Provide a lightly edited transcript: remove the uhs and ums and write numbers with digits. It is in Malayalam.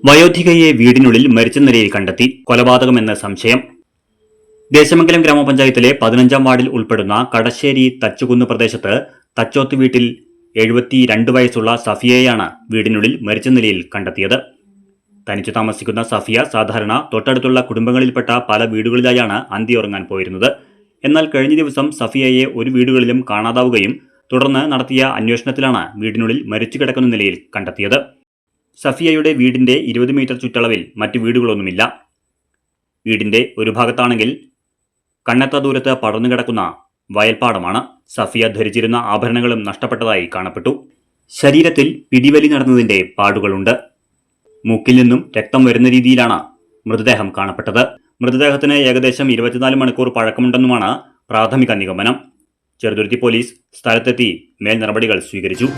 വയോധികയെ വീടിനുള്ളിൽ മരിച്ച നിലയിൽ കണ്ടെത്തി. കൊലപാതകമെന്ന സംശയം. ദേശമംഗലം ഗ്രാമപഞ്ചായത്തിലെ 15-ാം വാർഡിൽ ഉൾപ്പെടുന്ന കടശ്ശേരി തച്ചുകുന്ന് പ്രദേശത്ത് തച്ചോത്ത് വീട്ടിൽ 72 വയസ്സുള്ള സഫിയയെയാണ് വീടിനുള്ളിൽ മരിച്ച നിലയിൽ കണ്ടെത്തിയത്. തനിച്ചു താമസിക്കുന്ന സഫിയ സാധാരണ തൊട്ടടുത്തുള്ള കുടുംബങ്ങളിൽപ്പെട്ട പല വീടുകളിലായാണ് അന്തിയുറങ്ങാൻ പോയിരുന്നത്. എന്നാൽ കഴിഞ്ഞ ദിവസം സഫിയയെ ഒരു വീടുകളിലും കാണാതാവുകയും തുടർന്ന് നടത്തിയ അന്വേഷണത്തിലാണ് വീടിനുള്ളിൽ മരിച്ചു കിടക്കുന്ന നിലയിൽ കണ്ടെത്തിയത്. സഫിയയുടെ വീടിന്റെ 20 മീറ്റർ ചുറ്റളവിൽ മറ്റ് വീടുകളൊന്നുമില്ല. വീടിന്റെ ഒരു ഭാഗത്താണെങ്കിൽ കണ്ണെത്ത ദൂരത്ത് പടർന്നു കിടക്കുന്ന വയൽപ്പാടമാണ്. സഫിയ ധരിച്ചിരുന്ന ആഭരണങ്ങളും നഷ്ടപ്പെട്ടതായി കാണപ്പെട്ടു. ശരീരത്തിൽ പിടിവലി നടന്നതിന്റെ പാടുകളുണ്ട്. മൂക്കിൽ നിന്നും രക്തം വരുന്ന രീതിയിലാണ് മൃതദേഹം കാണപ്പെട്ടത്. മൃതദേഹത്തിന് ഏകദേശം 24 മണിക്കൂർ പഴക്കമുണ്ടെന്നുമാണ് പ്രാഥമിക നിഗമനം. ചെറുതുരുത്തി പോലീസ് സ്ഥലത്തെത്തി മേൽ നടപടികൾ സ്വീകരിച്ചു.